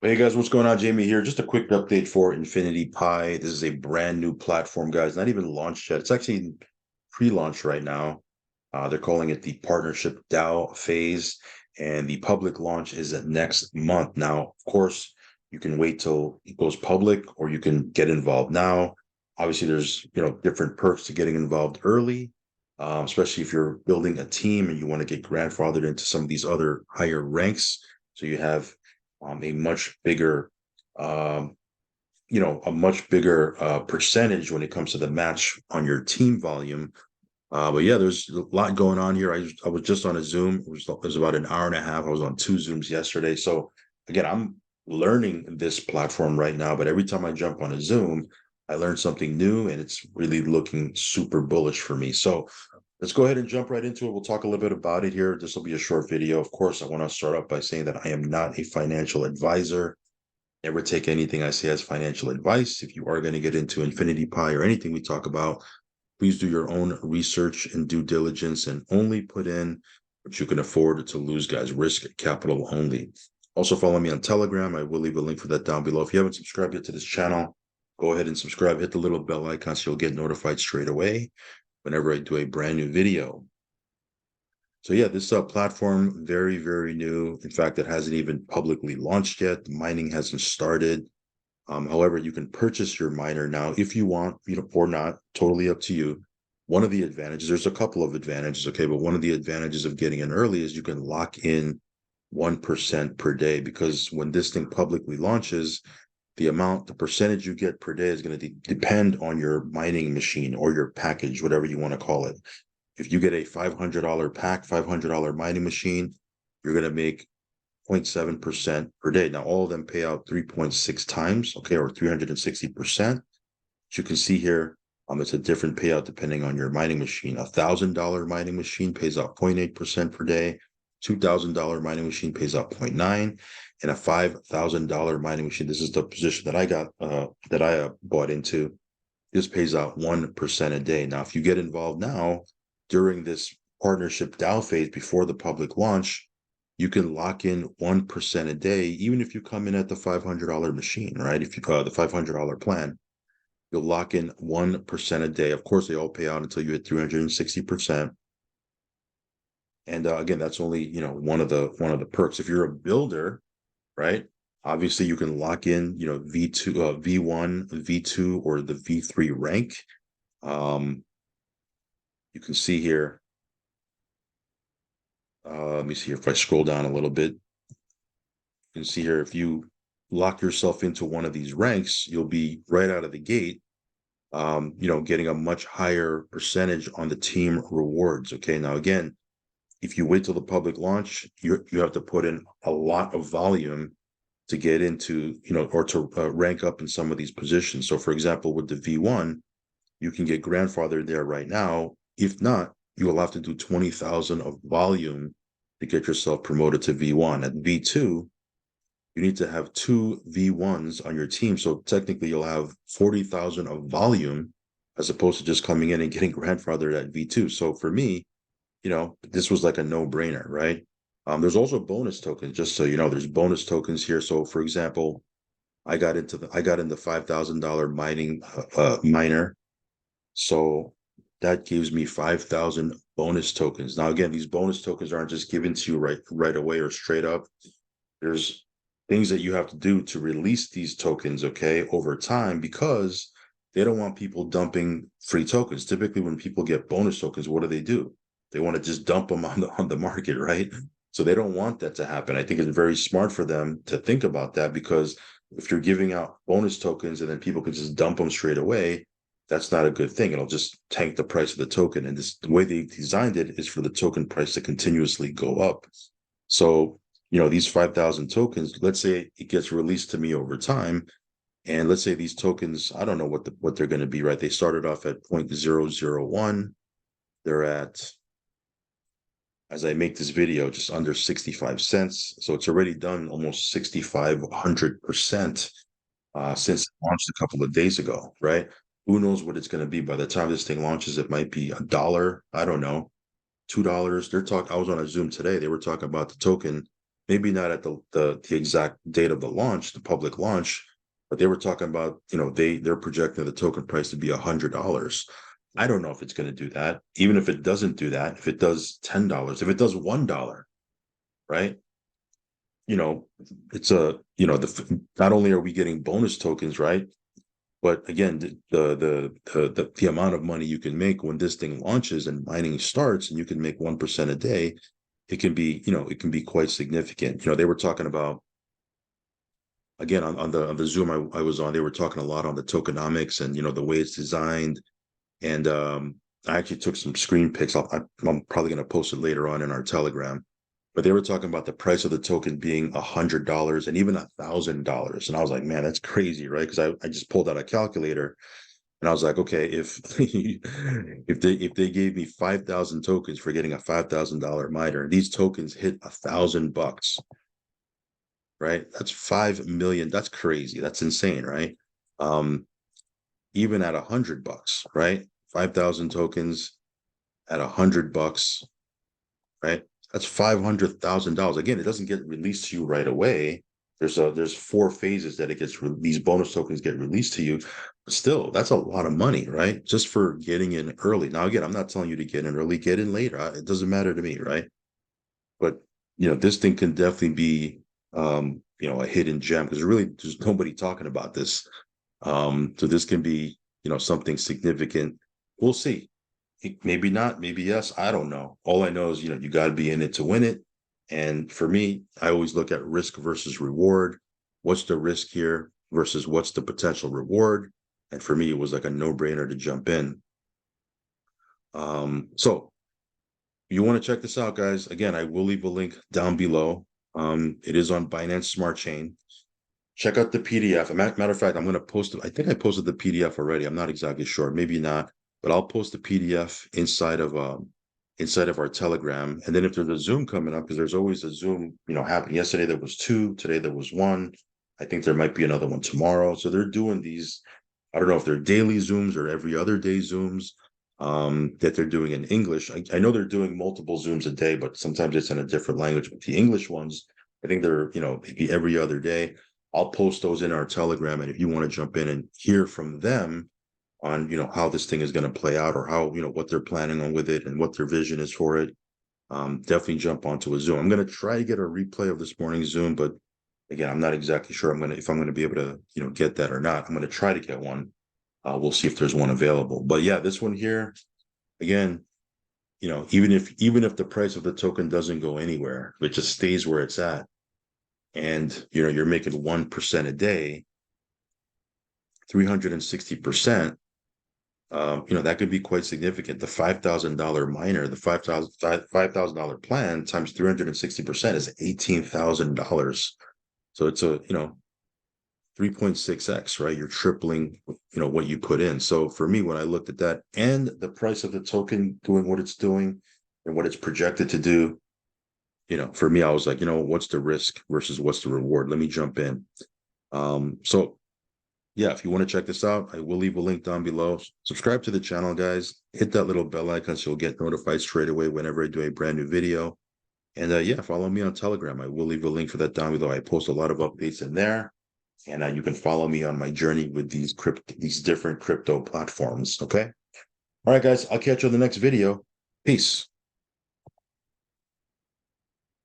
Hey guys, what's going on? Jamie here. Just a quick update for Infinity Pi. This is a brand new platform, guys. Not even launched yet. It's actually in pre-launch right now. They're calling it the partnership DAO phase, and the public launch is next month. Now, of course, you can wait till it goes public, or you can get involved now. Obviously, there's different perks to getting involved early, especially if you're building a team and you want to get grandfathered into some of these other higher ranks. So you have a much bigger, um, a much bigger percentage when it comes to the match on your team volume. But yeah, there's a lot going on here. I was just on a Zoom. It was about an hour and a half. I was on two Zooms yesterday. So again, I'm learning this platform right now. But every time I jump on a Zoom, I learn something new, and it's really looking super bullish for me. So let's go ahead and jump right into it. We'll talk a little bit about it here. This will be a short video. Of course, I want to start off by saying that I am not a financial advisor. Never take anything I say as financial advice. If you are going to get into Infinity Pi or anything we talk about, please do your own research and due diligence and only put in what you can afford to lose, guys. Risk capital only. Also, follow me on Telegram. I will leave a link for that down below. If you haven't subscribed yet to this channel, go ahead and subscribe. Hit the little bell icon so you'll get notified straight away whenever I do a brand new video. So yeah, this platform, very, very new. In fact, it hasn't even publicly launched yet. The mining hasn't started. However, you can purchase your miner now if you want, or not, totally up to you. One of the advantages, there's a couple of advantages, okay, but one of the advantages of getting in early is you can lock in 1% per day, because when this thing publicly launches, the percentage you get per day is going to depend on your mining machine or your package, whatever you want to call it. If you get a $500 pack, $500 mining machine, you're going to make 0.7% per day. Now, all of them pay out 3.6 times, okay, or 360%. As you can see here, it's a different payout depending on your mining machine. $1,000 mining machine pays out 0.8% per day. $2,000 mining machine pays out 0.9, and a $5,000 mining machine. This is the position that I got, that I bought into. This pays out 1% a day. Now, if you get involved now during this partnership DAO phase before the public launch, you can lock in 1% a day, even if you come in at the $500 machine, right? If you the $500 plan, you'll lock in 1% a day. Of course, they all pay out until you hit 360%. And again, that's only one of the perks. If you're a builder, right? Obviously, you can lock in V2, V1, V2, or the V3 rank. You can see here. Let me see here. If I scroll down a little bit, you can see here, if you lock yourself into one of these ranks, you'll be right out of the gate, getting a much higher percentage on the team rewards. Okay. Now, again, if you wait till the public launch, you have to put in a lot of volume to get into, or to rank up in some of these positions. So, for example, with the V1, you can get grandfathered there right now. If not, you will have to do 20,000 of volume to get yourself promoted to V1. At V2, you need to have two V1s on your team. So technically, you'll have 40,000 of volume as opposed to just coming in and getting grandfathered at V2. So for me, this was like a no-brainer, right? There's also bonus tokens, just so you know, there's bonus tokens here. So for example, I got in the $5,000 miner. So that gives me 5,000 bonus tokens. Now, again, these bonus tokens aren't just given to you right away or straight up. There's things that you have to do to release these tokens, okay, over time, because they don't want people dumping free tokens. Typically, when people get bonus tokens, what do? They want to just dump them on the market, right? So they don't want that to happen. I think it's very smart for them to think about that, because if you're giving out bonus tokens and then people can just dump them straight away, that's not a good thing. It'll just tank the price of the token. And the way they designed it is for the token price to continuously go up. So, these 5,000 tokens, let's say it gets released to me over time. And let's say these tokens, I don't know what they're going to be, right? They started off at 0.001. They're at, as I make this video, just under 65 cents. So it's already done almost 6,500% since it launched a couple of days ago, right? Who knows what it's going to be by the time this thing launches? It might be $1. I don't know. $2. I was on a Zoom today. They were talking about the token maybe not at the exact date of the launch, the public launch, but they were talking about, they're projecting the token price to be $100. I don't know if it's going to do that. Even if it doesn't do that, if it does $10, if it does $1, right? You know, it's not only are we getting bonus tokens, right? But again, the amount of money you can make when this thing launches and mining starts, and you can make 1% a day, it can be quite significant. They were talking about, again, on the Zoom I was on, they were talking a lot on the tokenomics and the way it's designed. And I actually took some screen pics. I'm probably going to post it later on in our Telegram. But they were talking about the price of the token being $100 and even $1,000. And I was like, man, that's crazy, right? Because I just pulled out a calculator and I was like, okay, if if they gave me 5,000 tokens for getting a $5,000 miner, these tokens hit $1,000, right? That's 5 million. That's crazy. That's insane, right? Um, Even at $100, right? 5,000 tokens at $100, right? That's $500,000. Again, it doesn't get released to you right away. There's 4 phases that these bonus tokens get released to you. But still, that's a lot of money, right? Just for getting in early. Now, again, I'm not telling you to get in early, get in later. It doesn't matter to me, right? But this thing can definitely be a hidden gem because there's nobody talking about this. So this can be, something significant. We'll see. Maybe not, maybe yes. I don't know. All I know is, you got to be in it to win it. And for me, I always look at risk versus reward. What's the risk here versus what's the potential reward? And for me, it was like a no-brainer to jump in. So you want to check this out, guys. Again, I will leave a link down below. It is on Binance Smart Chain. Check out the PDF. Matter of fact, I'm going to post it. I think I posted the PDF already. I'm not exactly sure. Maybe not, but I'll post the PDF inside of our Telegram. And then if there's a Zoom coming up, because there's always a Zoom, happening. Yesterday there was 2. Today there was 1. I think there might be another one tomorrow. So they're doing these. I don't know if they're daily Zooms or every other day Zooms that they're doing in English. I know they're doing multiple Zooms a day, but sometimes it's in a different language. But the English ones, I think they're maybe every other day. I'll post those in our Telegram, and if you want to jump in and hear from them on how this thing is going to play out, or how what they're planning on with it and what their vision is for it, definitely jump onto a Zoom. I'm going to try to get a replay of this morning's Zoom, but again, I'm not exactly sure if I'm going to be able to get that or not. I'm going to try to get one. We'll see if there's one available. But yeah, this one here, again, even if the price of the token doesn't go anywhere, it just stays where it's at, and you're making 1% a day, 360%, that could be quite significant. The $5,000 miner, the $5,000 plan times 360% is $18,000. So it's a 3.6x, right? You're tripling what you put in. So for me, when I looked at that and the price of the token doing what it's doing and what it's projected to do, for me, I was like, what's the risk versus what's the reward? Let me jump in. So yeah, if you want to check this out, I will leave a link down below. Subscribe to the channel, guys. Hit that little bell icon so you'll get notified straight away whenever I do a brand new video. And yeah, follow me on Telegram. I will leave a link for that down below. I post a lot of updates in there. And you can follow me on my journey with these different crypto platforms. Okay. All right, guys. I'll catch you on the next video. Peace.